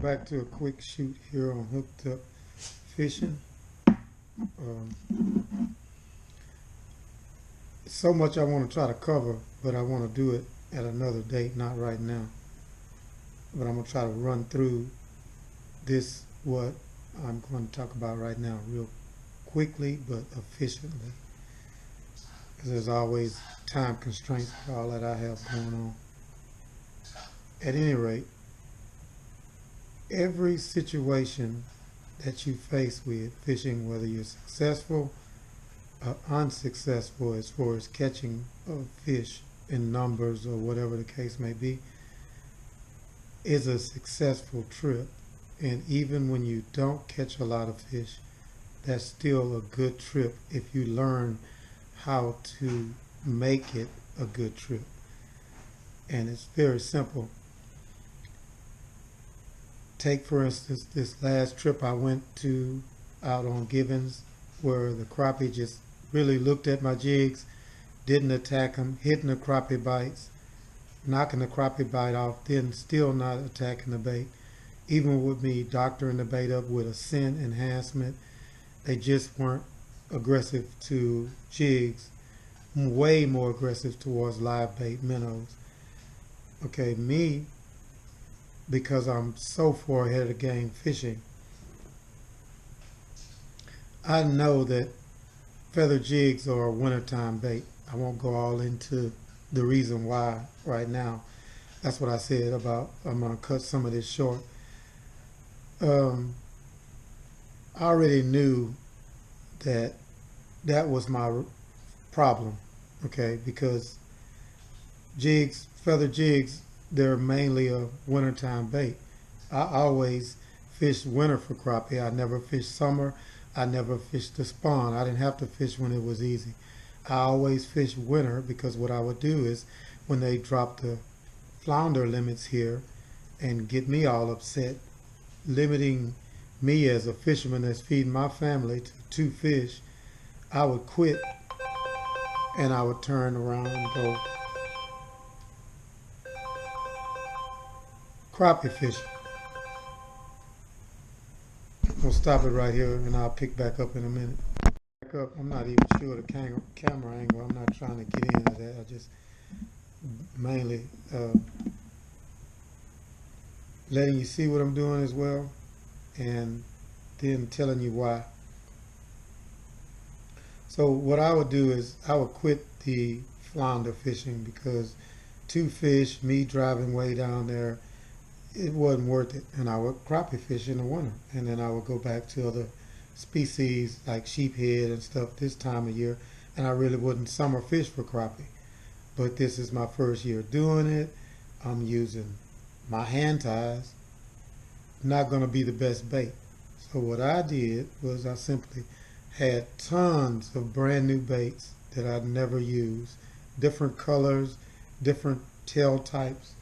welcome back to a quick shoot here on Hooked Up Fishing. So much I want to try to cover, but I want to do it at another date, not right now. But I'm going to try to run through this, what I'm going to talk about right now, real quickly but efficiently. Because there's always time constraints for all that I have going on. At any rate, every situation that you face with fishing, whether you're successful or unsuccessful as far as catching of fish in numbers or whatever the case may be, is a successful trip. And even when you don't catch a lot of fish, that's still a good trip if you learn how to make it a good trip. And it's very simple. Take, for instance, this last trip I went to out on Gibbons, where the crappie just really looked at my jigs, didn't attack them, hitting the crappie bites, knocking the crappie bite off, then still not attacking the bait. Even with me doctoring the bait up with a scent enhancement, they just weren't aggressive to jigs, way more aggressive towards live bait minnows. Okay, me, because I'm so far ahead of the game fishing, I know that feather jigs are a wintertime bait. I won't go all into the reason why right now. That's what I said about, I'm going to cut some of this short. I already knew that that was my problem, okay, because jigs, feather jigs, they're mainly a wintertime bait. I always fish winter for crappie. I never fish summer. I never fished the spawn. I didn't have to fish when it was easy. I always fish winter because what I would do is when they drop the flounder limits here and get me all upset, limiting me as a fisherman that's feeding my family to 2 fish, I would quit and I would turn around and go crappie fishing. We'll stop it right here and I'll pick back up in a minute. Back up, I'm not even sure the camera angle. I'm not trying to get into that. I just mainly letting you see what I'm doing as well and then telling you why. So what I would do is I would quit the flounder fishing because 2 fish, me driving way down there, it wasn't worth it, and I would crappie fish in the winter, and then I would go back to other species like sheephead and stuff this time of year, and I really wouldn't summer fish for crappie. But this is my first year doing it. I'm using my hand ties. Not going to be the best bait. So what I did was I simply had tons of brand new baits that I'd never used, different colors, different tail types.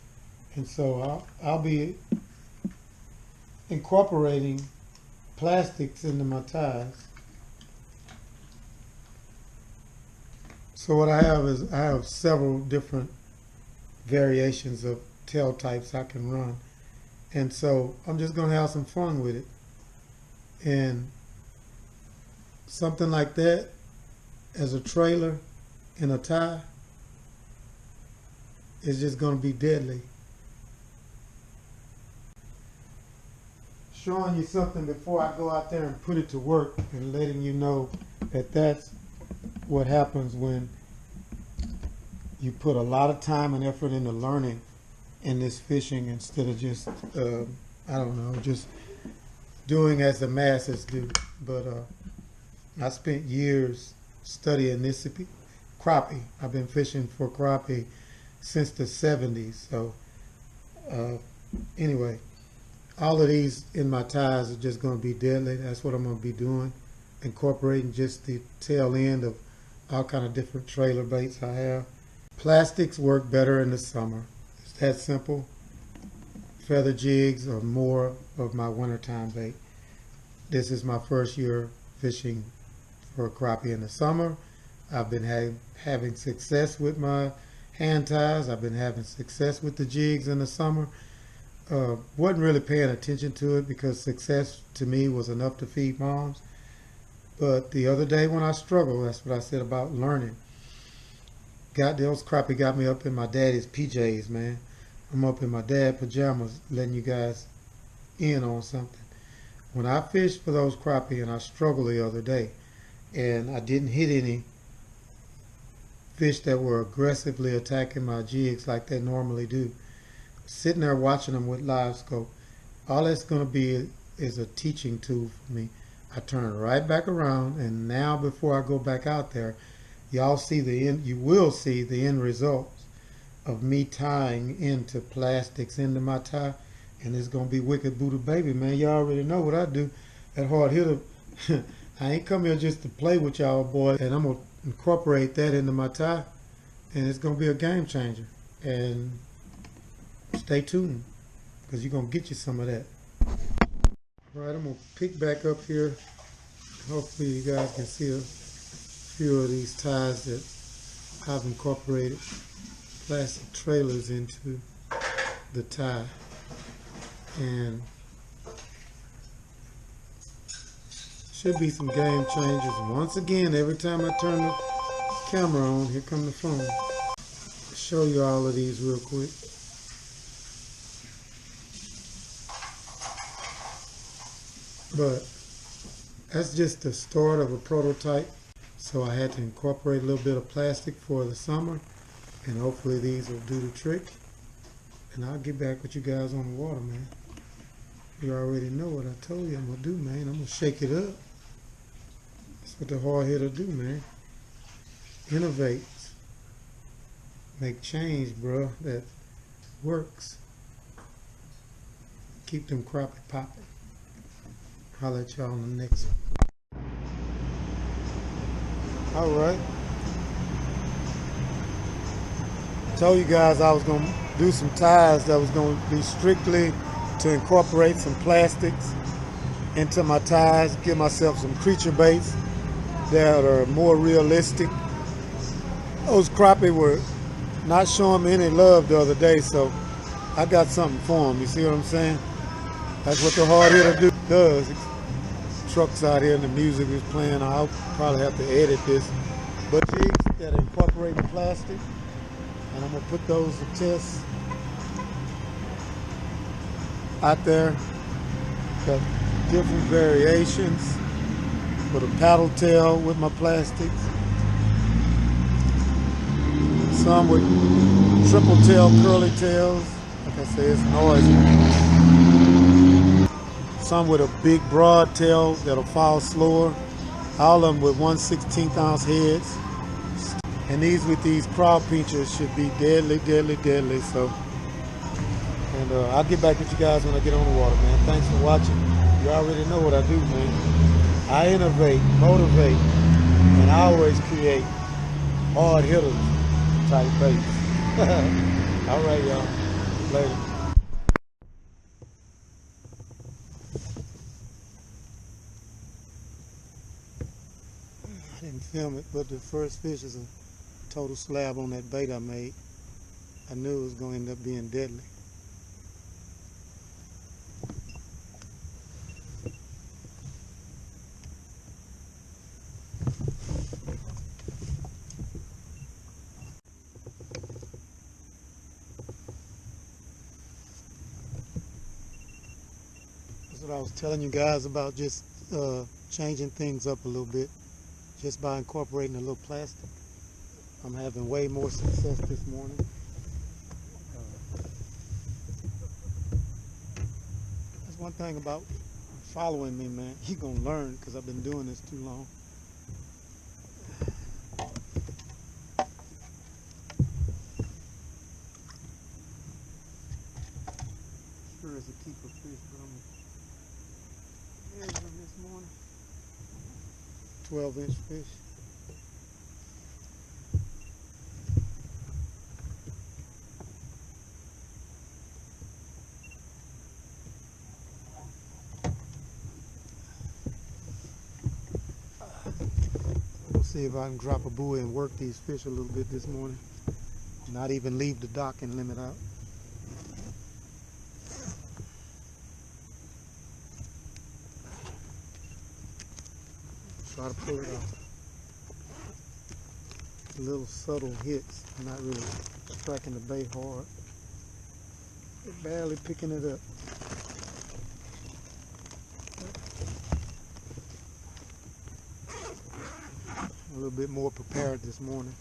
And so I'll be incorporating plastics into my ties. So what I have is I have several different variations of tail types I can run. And so I'm just going to have some fun with it. And something like that as a trailer in a tie is just going to be deadly. Showing you something before I go out there and put it to work and letting you know that that's what happens when you put a lot of time and effort into learning in this fishing instead of just, I don't know, just doing as the masses do. But I spent years studying this crappie. I've been fishing for crappie since the 70s. So anyway, all of these in my ties are just going to be deadly. That's what I'm going to be doing, incorporating just the tail end of all kind of different trailer baits I have. Plastics work better in the summer. It's that simple. Feather jigs are more of my wintertime bait. This is my first year fishing for crappie in the summer. I've been having success with my hand ties. I've been having success with the jigs in the summer. Wasn't really paying attention to it because success to me was enough to feed moms. But the other day when I struggled, that's what I said about learning. Got those crappie got me up in my daddy's PJs, man. I'm up in my dad pajamas letting you guys in on something. When I fished for those crappie and I struggled the other day and I didn't hit any fish that were aggressively attacking my jigs like they normally do, sitting there watching them with Livescope, all that's going to be is a teaching tool for me. I turn right back around, and now before I go back out there, y'all see the end. You will see the end results of me tying into plastics into my tie, and it's gonna be wicked Buddha baby, man. Y'all already know what I do. That hard hitter. I ain't come here just to play with y'all, boy, and I'm gonna incorporate that into my tie, and it's gonna be a game changer. And stay tuned, because you're gonna get you some of that. All right, I'm gonna pick back up here. Hopefully you guys can see a few of these ties that I've incorporated plastic trailers into the tie. And should be some game changers. Once again, every time I turn the camera on, here come the phone. I'll show you all of these real quick. But that's just the start of a prototype. So I had to incorporate a little bit of plastic for the summer, and hopefully these will do the trick. And I'll get back with you guys on the water, man. You already know what I told you I'm gonna do, man. I'm gonna shake it up. That's what the hard hitter do, man. Innovate. Make change, bro, that works. Keep them crappie popping. I'll let y'all on the next one. All right. Told you guys I was going to do some ties that was going to be strictly to incorporate some plastics into my ties, give myself some creature baits that are more realistic. Those crappie were not showing me any love the other day, so I got something for them. You see what I'm saying? That's what the hard hitter does. Trucks out here and the music is playing. I'll probably have to edit this. But jigs that are incorporating plastic, and I'm gonna put those to test out there. Got different variations with a paddle tail with my plastics. Some with triple tail curly tails. Like I say, it's noisy. Some with a big broad tail that'll fall slower. All of them with 1/16 ounce heads. And these with these crowd pinchers should be deadly, deadly, deadly. So, and I'll get back with you guys when I get on the water, man. Thanks for watching. You already know what I do, man. I innovate, motivate, and I always create hard hitters type baits. All right, y'all. Later. I didn't film it, but the first fish is a total slab on that bait I made. I knew it was going to end up being deadly. That's what I was telling you guys about, just changing things up a little bit. Just by incorporating a little plastic. I'm having way more success this morning. That's one thing about following me, man. You're going to learn, because I've been doing this too long. Sure is a keeper fish, but I'm measuring this morning. 12-inch fish. We'll see if I can drop a buoy and work these fish a little bit this morning. Not even leave the docking limit out. Try to pull it off. Little subtle hits. I'm not really striking the bait hard. Barely picking it up. A little bit more prepared this morning.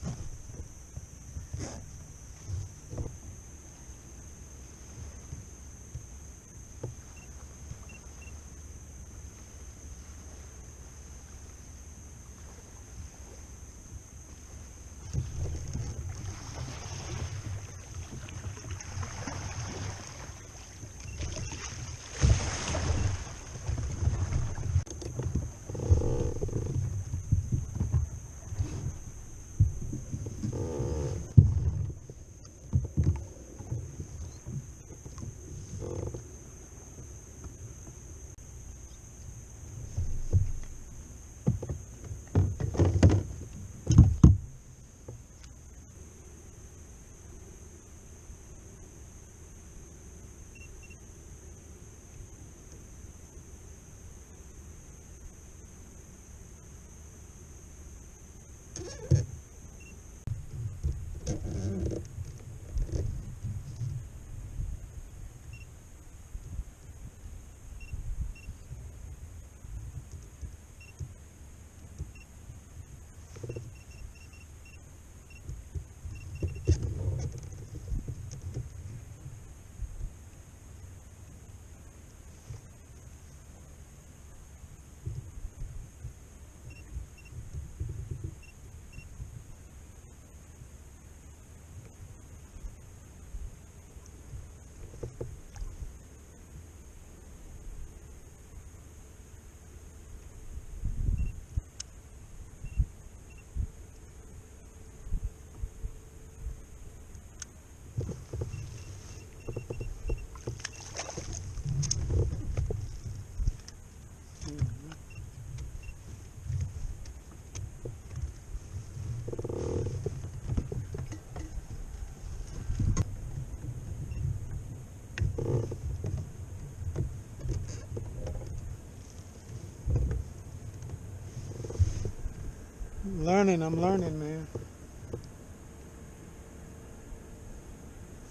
I'm learning, man.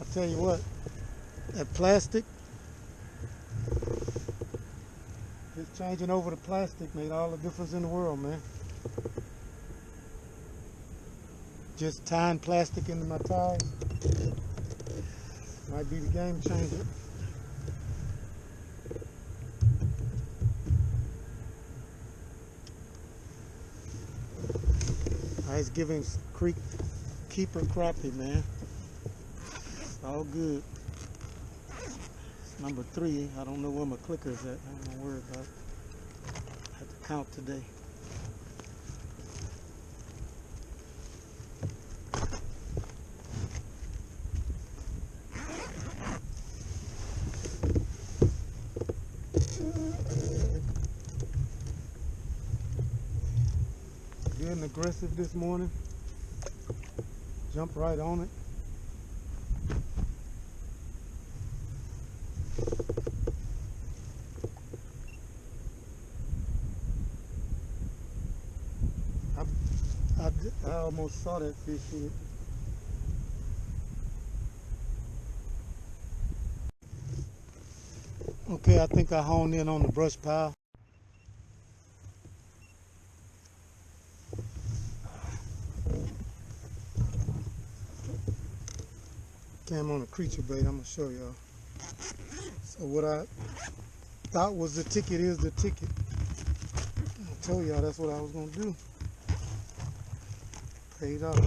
I tell you what, that plastic, just changing over the plastic made all the difference in the world, man. Just tying plastic into my tires might be the game changer. Nice giving creek keeper crappie, man. It's all good. It's number 3. I don't know where my clicker's at. I don't worry about it. I have to count today. Getting aggressive this morning. Jump right on it. I almost saw that fish here. Okay, I think I honed in on the brush pile. Came on a creature bait, I'm gonna show y'all. So what I thought was the ticket is the ticket. I told y'all that's what I was gonna do. Paid off.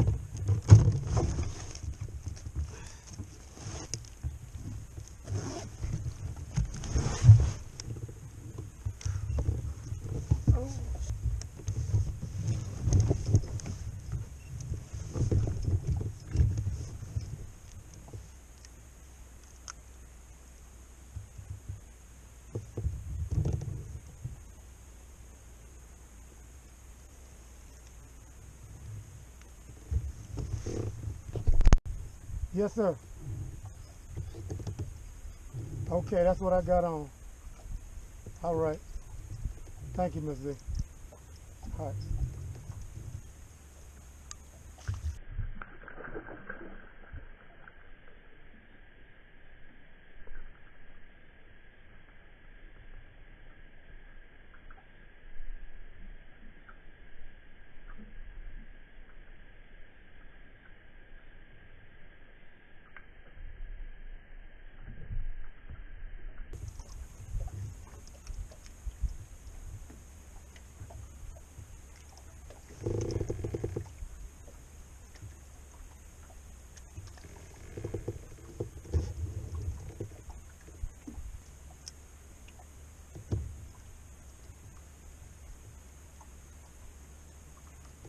Yes, sir. Okay, that's what I got on. All right. Thank you, Miss V. hot.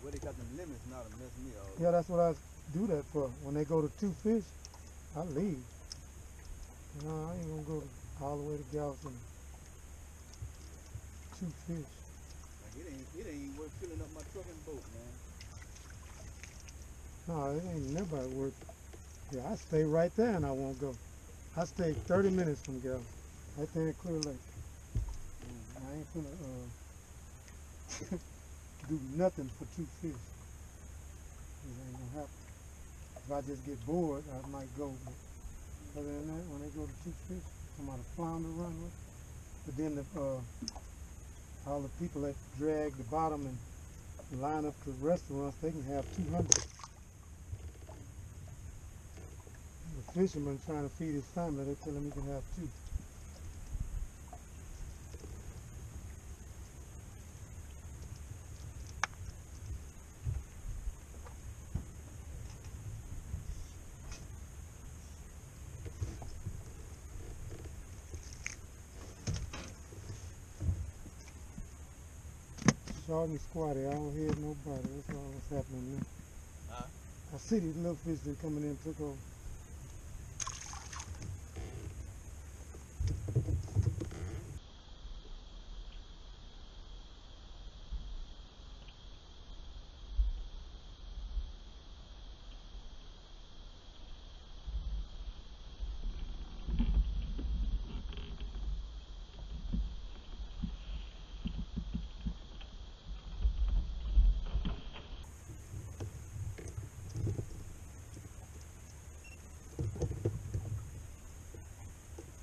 Where they got them limits now to mess me up. Yeah, that's what I do that for. When they go to 2 fish, I leave. No, I ain't gonna go all the way to Galveston. 2 fish. Like it ain't worth filling up my trucking boat, man. No, it ain't nobody worth. Yeah, I stay right there and I won't go. I stay 30 minutes from Galveston, right there in Clear Lake. I ain't finna do nothing for 2 fish. It ain't gonna happen. If I just get bored, I might go. But other than that, when they go to 2 fish, come out a flounder run with. But then all the people that drag the bottom and line up to restaurants, they can have 200. The fisherman trying to feed his family, they tell him he can have 2. Short and squatty, I don't hear nobody. That's all that's happening now. I see these little fish that coming in and took over.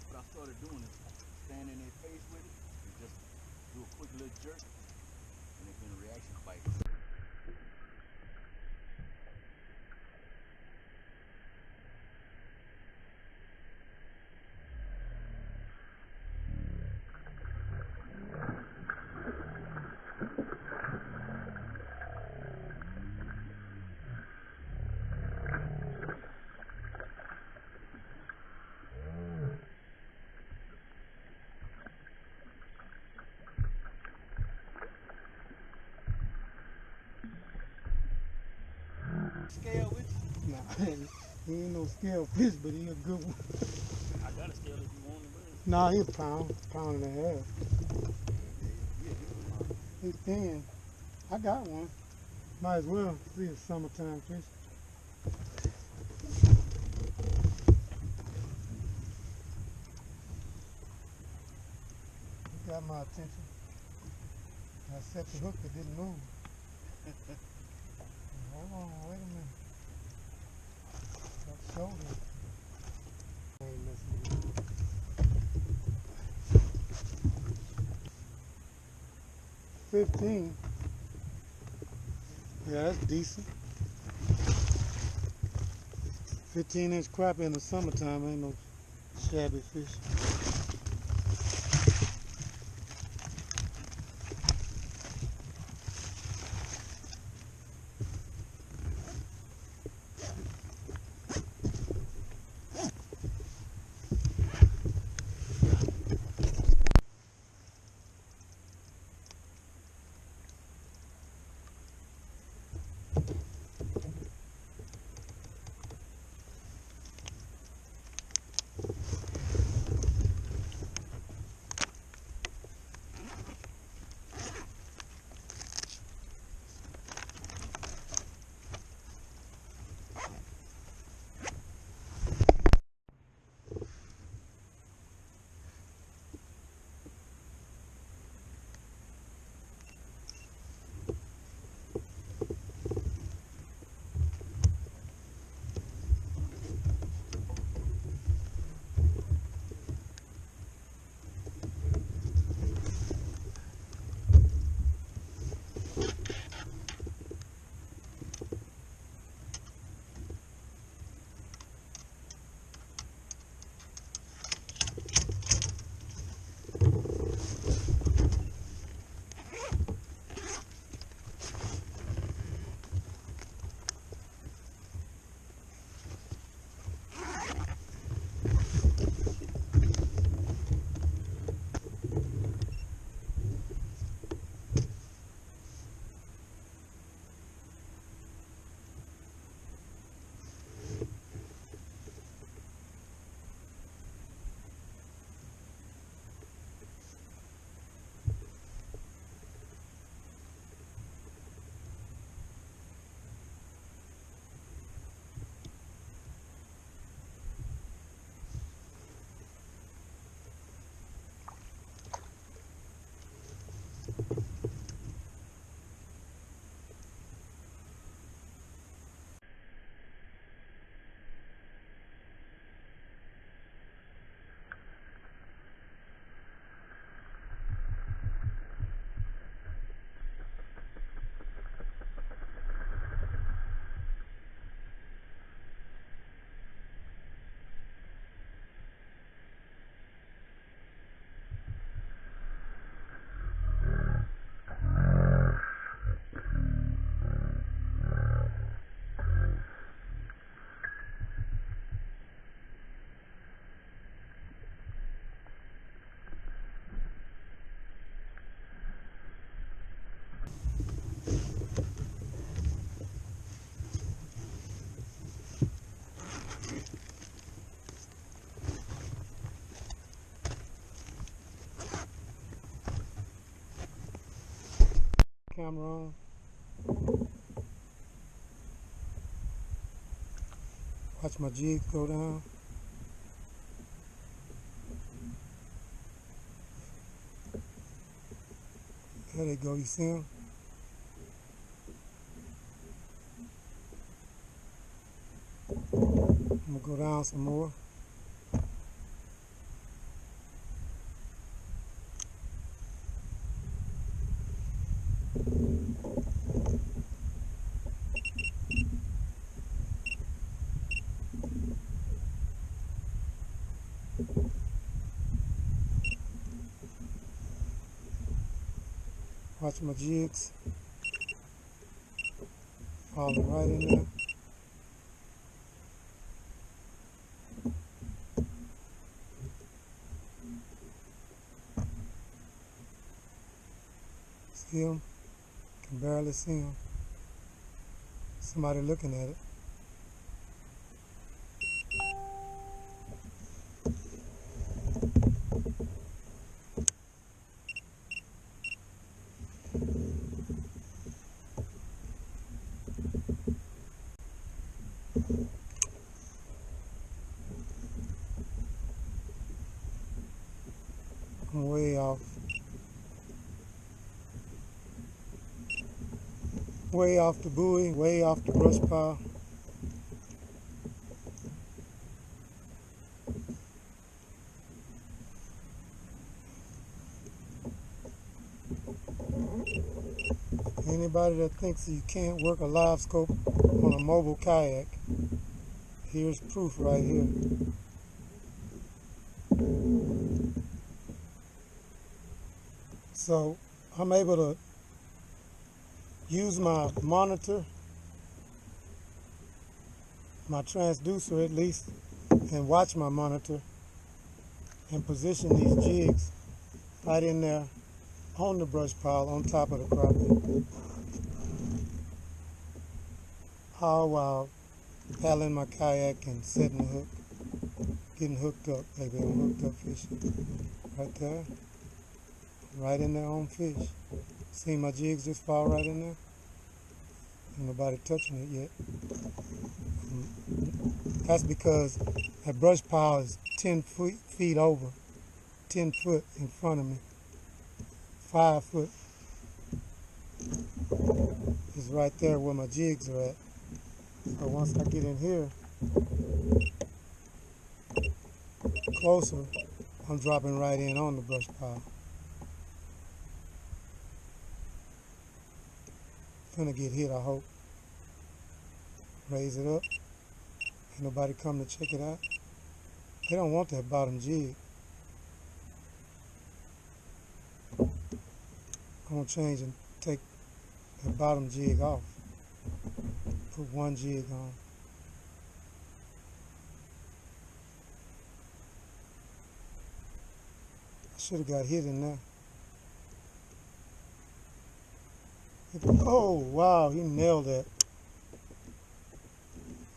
What I started doing is stand in their face with it and just do a quick little jerk and it's been a reaction bite. Scale with you? Nah, he ain't no scale fish, but he a good one. I got a scale if you want to. Nah, he a pound and a half. He's thin. I got one. Might as well see a summertime fish. It got my attention. I set the hook, it didn't move. Hold on, wait a minute. That shoulder. I ain't messing with it. 15. Yeah, that's decent. 15-inch crappie in the summertime ain't no shabby fish. camera on. Watch my jigs go down. There they go, you see them? I'm gonna go down some more. Watch my jigs falling right in there. See them? Can barely see them. Somebody looking at it. I'm way off. Way off the buoy, way off the brush pile. Anybody that thinks you can't work a Livescope on a mobile kayak, here's proof right here. So I'm able to use my monitor, my transducer at least, and watch my monitor and position these jigs right in there on the brush pile on top of the crappie. All while paddling my kayak and setting the hook, getting hooked up, baby. I'm hooked up fishing. Right there, right in there on fish. See my jigs just fall right in there? Ain't nobody touching it yet. That's because that brush pile is 10 feet over, 10 foot in front of me. 5 foot is right there where my jigs are at. So once I get in here closer, I'm dropping right in on the brush pile. Gonna get hit, I hope. Raise it up. Ain't nobody come to check it out. They don't want that bottom jig. I'm gonna change and take that bottom jig off. Put one jig on. I should have got hit in there. Oh, wow, he nailed that.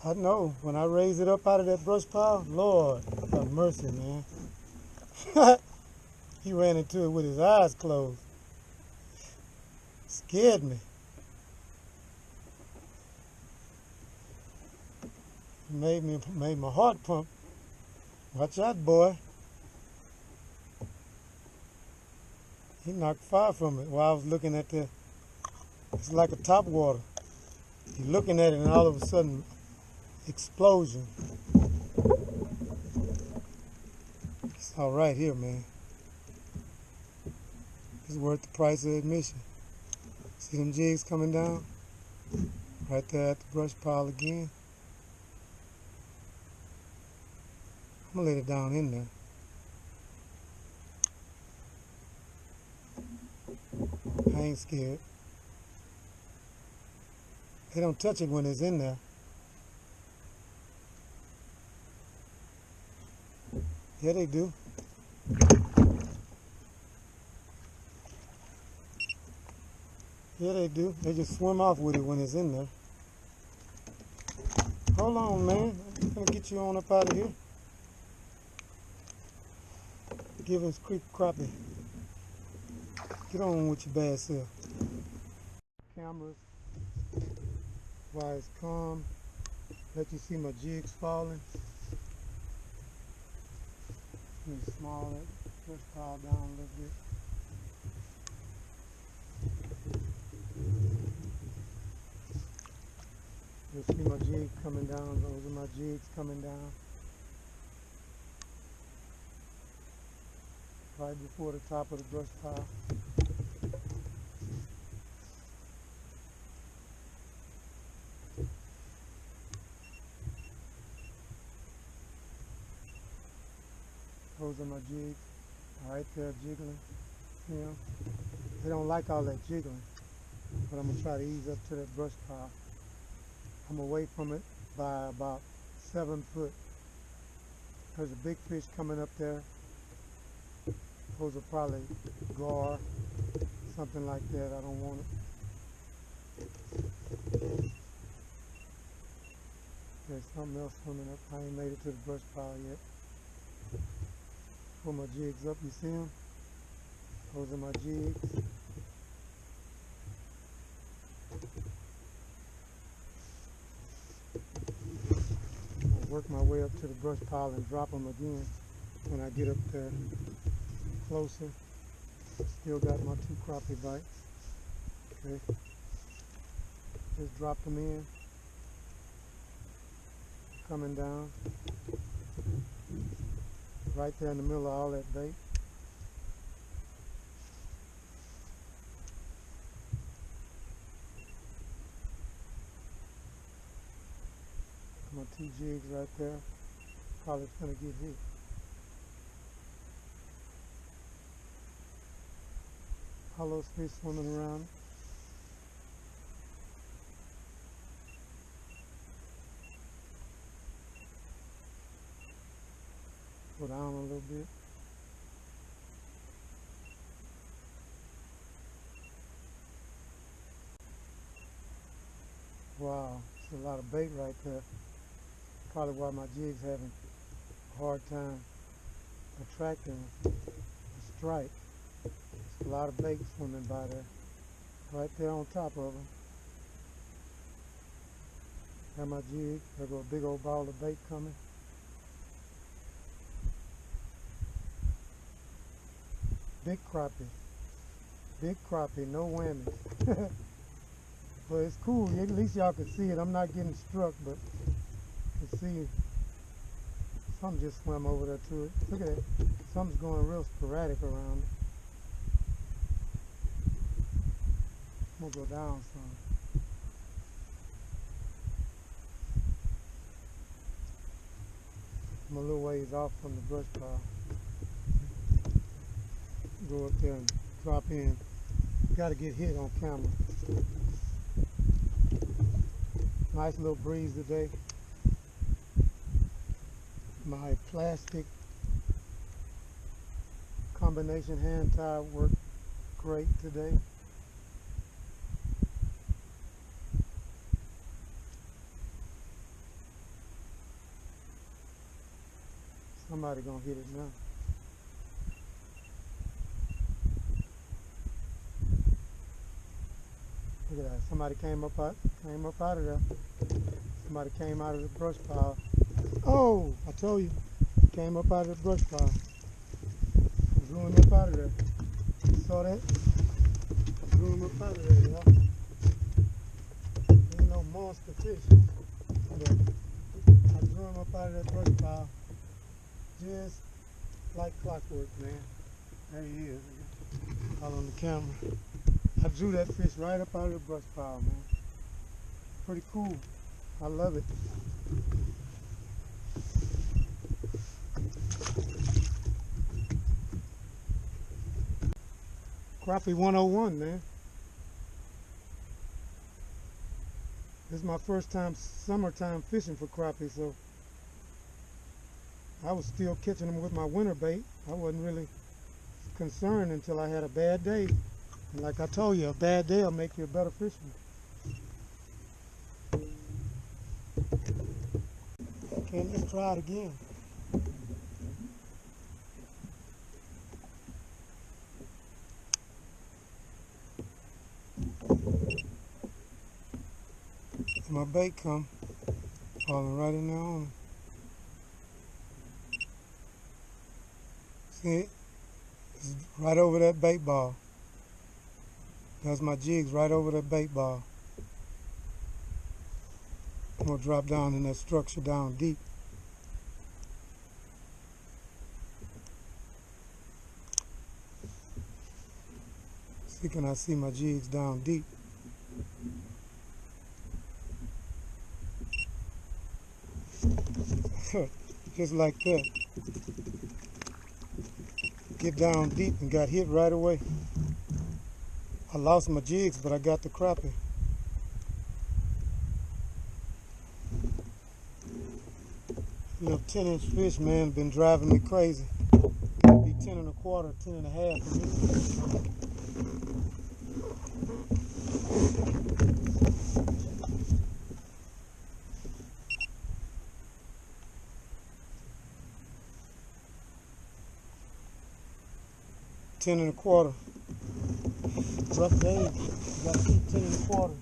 I know, when I raised it up out of that brush pile, Lord, have mercy, man. He ran into it with his eyes closed. Scared me. Made my heart pump. Watch out, boy. He knocked fire from it while I was looking at the, it's like a top water. You're looking at it and all of a sudden, explosion. It's all right here, man. It's worth the price of admission. See them jigs coming down? Right there at the brush pile again. I'm gonna let it down in there. I ain't scared. They don't touch it when it's in there. Yeah, they do. Yeah, they do. They just swim off with it when it's in there. Hold on, man. I'm gonna get you on up out of here. Give us quick crappie. Get on with your bad self. cameras while it's calm. Let you see my jigs falling. Let me small that brush pile down a little bit. You'll see my jig coming down. Those are my jigs coming down. Right before the top of the brush pile. Those are my jigs. Right there jiggling. You know, they don't like all that jiggling, but I'm gonna try to ease up to that brush pile. I'm away from it by about 7 foot. There's a big fish coming up there. Those are probably gar, something like that. I don't want it. There's something else swimming up. I ain't made it to the brush pile yet. Pull my jigs up, you see them? Those are my jigs. I'll work my way up to the brush pile and drop them again when I get up there closer. Still got my 2 crappie bites. Okay. Just drop them in. Coming down. Right there in the middle of all that bait. My 2 jigs right there. Probably gonna get hit. All those fish swimming around. Go down a little bit. Wow, it's a lot of bait right there. Probably why my jig's having a hard time attracting a strike. There's a lot of bait swimming by there. Right there on top of them. Got my jig. There go a big old ball of bait coming. Big crappie, no whammy. But it's cool, at least y'all can see it. I'm not getting struck, but you can see something just swam over there to it. Look at that, something's going real sporadic around it. I'm gonna go down some. I'm a little ways off from the brush pile. Go up there and drop in. Got to get hit on camera. Nice little breeze today. My plastic combination hand tie worked great today. Somebody gonna hit it now. Look at that. Somebody came up out of there. Somebody came out of the brush pile. Oh, I told you. Came up out of the brush pile. Drew him up out of there. You saw that? Drew him up out of there, y'all. Ain't no monster fish. But I drew him up out of that brush pile. Just like clockwork, man. There he is. All on the camera. I drew that fish right up out of the brush pile, man. Pretty cool. I love it. Crappie 101, man. This is my first time summertime fishing for crappie, so I was still catching them with my winter bait. I wasn't really concerned until I had a bad day. And like I told you, a bad day will make you a better fisherman. Okay, let's try it again. My bait come, falling right in there on him. See it? It's right over that bait ball. That's my jigs right over that bait ball. I'm gonna drop down in that structure down deep. See, can I see my jigs down deep? Just like that. Get down deep and got hit right away. I lost my jigs, but I got the crappie. Little 10-inch fish, man, been driving me crazy. Be 10 and a quarter, 10 and a half for me. 10 and a quarter. Rough day. You gotta keep 10 and a quarter.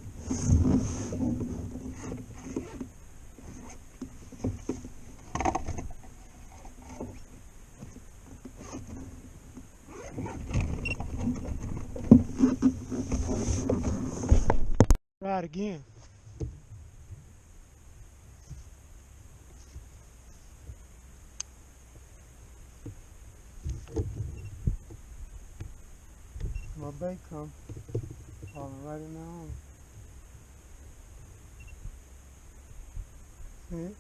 Try it again. My bait come, falling right in there on. See it?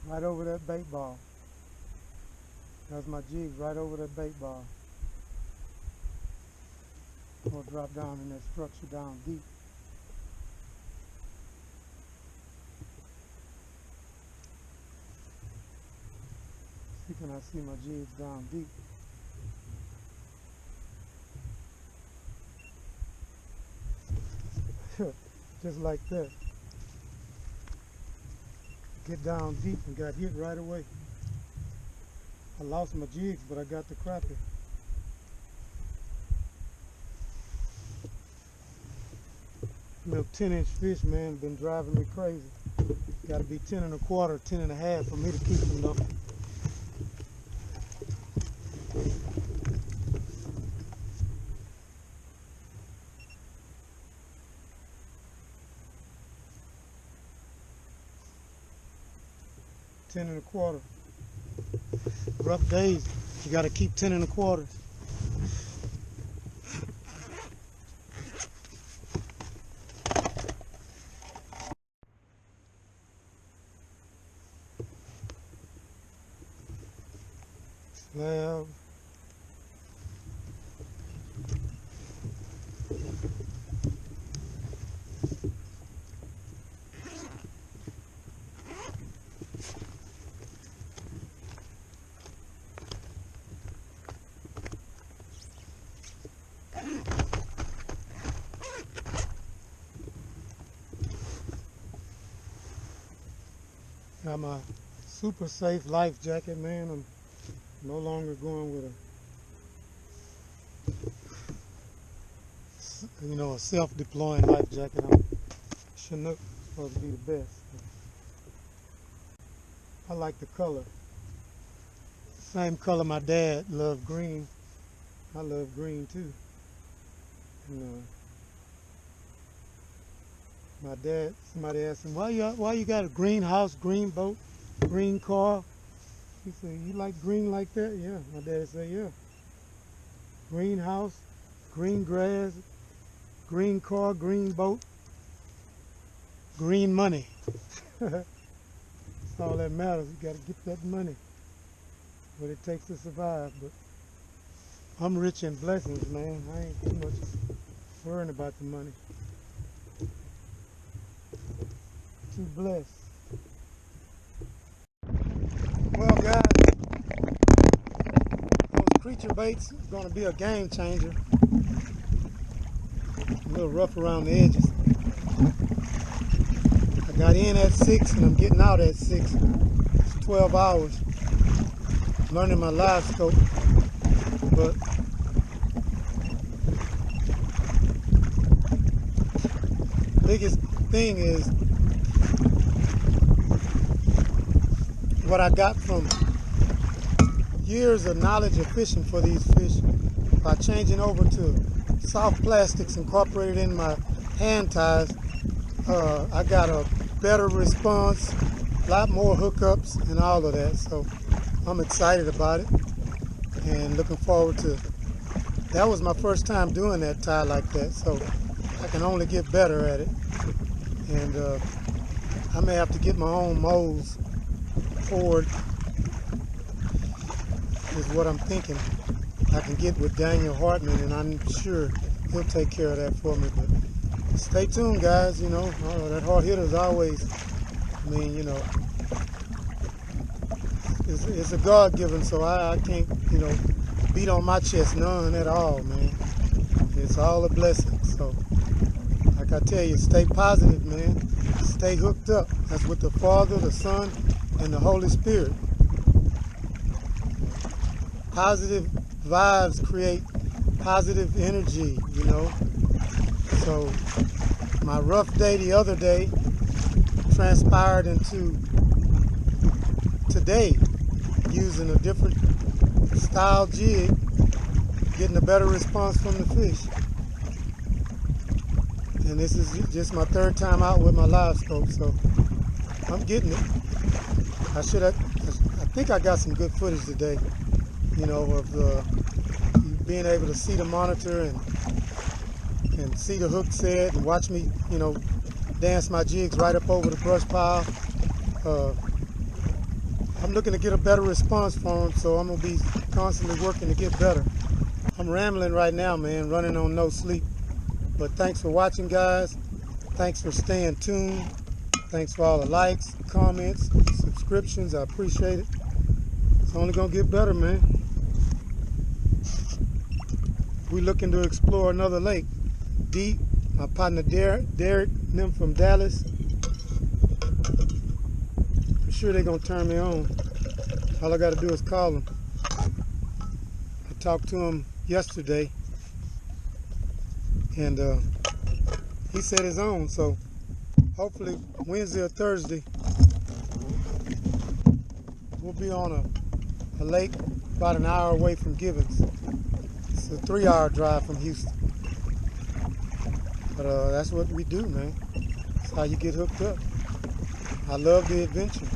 Right over that bait ball. That's my jigs right over that bait ball. I'm gonna drop down in that structure down deep. See, can I see my jigs down deep? Just like that. Get down deep and got hit right away. I lost my jigs, but I got the crappie. Little 10-inch fish, man, been driving me crazy. Got to be 10 and a quarter, 10 and a half for me to keep them though. Ten and a quarter. Rough days. You got to keep 10 and a quarter. Slab. Got my super safe life jacket, man. I'm no longer going with a self-deploying life jacket. I'm Chinook, supposed to be the best. I like the color. Same color my dad loved, green. I love green too. And, my dad, somebody asked him, why you got a green house, green boat, green car? He said, you like green like that? Yeah. My dad said, yeah. Green house, green grass, green car, green boat, green money. That's all that matters. You got to get that money. What it takes to survive. But I'm rich in blessings, man. I ain't too much worrying about the money. Too blessed. Well, guys, those creature baits are going to be a game changer. A little rough around the edges. I got in at 6 and I'm getting out at 6. It's 12 hours. Learning my Livescope, but thing is what I got from years of knowledge of fishing for these fish by changing over to soft plastics incorporated in my hand ties. I got a better response, a lot more hookups and all of that. So I'm excited about it and looking forward to. That was my first time doing that tie like that, so I can only get better at it. And I may have to get my own molds forward is what I'm thinking. I can get with Daniel Hartman, and I'm sure he'll take care of that for me. But stay tuned, guys. You know, that hard hitter is always, I mean, you know, it's a God-given, so I can't, you know, beat on my chest none at all, man. It's all a blessing. So, like I tell you, stay positive, man. Stay hooked up. That's with the Father, the Son, and the Holy Spirit. Positive vibes create positive energy, you know. So my rough day the other day transpired into today, using a different style jig, getting a better response from the fish. And this is just my third time out with my Livescope, so I'm getting it. I think I got some good footage today, you know, of being able to see the monitor and see the hook set and watch me, you know, dance my jigs right up over the brush pile. I'm looking to get a better response from them, so I'm going to be constantly working to get better. I'm rambling right now, man, running on no sleep. But thanks for watching, guys. Thanks for staying tuned. Thanks for all the likes, comments, subscriptions. I appreciate it. It's only going to get better, man. We're looking to explore another lake. Deep, my partner Derek and them from Dallas. I'm sure they're going to turn me on. All I got to do is call them. I talked to him yesterday, and he said his own, so hopefully Wednesday or Thursday we'll be on a lake about an hour away from Gibbons. It's a 3-hour drive from Houston. But that's what we do, man. That's how you get hooked up. I love the adventure.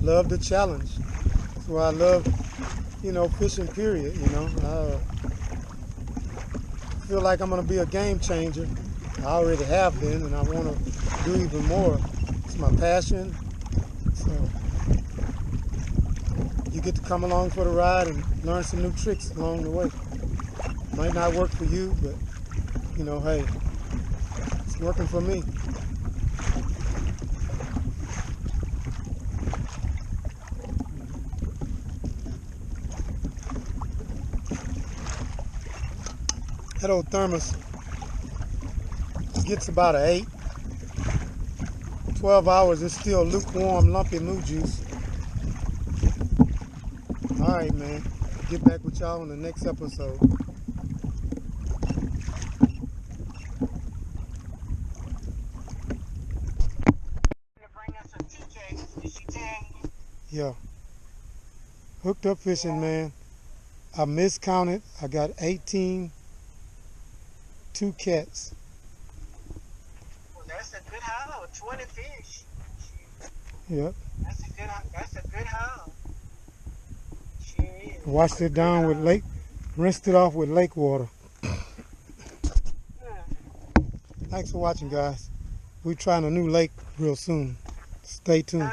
Love the challenge. That's why I love, you know, fishing, period, you know. I feel like I'm going to be a game changer. I already have been, and I want to do even more. It's my passion. So you get to come along for the ride and learn some new tricks along the way. Might not work for you, but, you know, hey, it's working for me. That old thermos gets about an 8. 12 hours, it's still lukewarm, lumpy moo juice. All right, man. Get back with y'all on the next episode. Yeah. Hooked up fishing, man. I miscounted. I got 18 2 cats. Well, that's a good haul. 20 fish. Yep. That's a good haul. Sure is. Washed it down with lake, rinsed it off with lake water. Thanks for watching, guys. We're trying a new lake real soon. Stay tuned.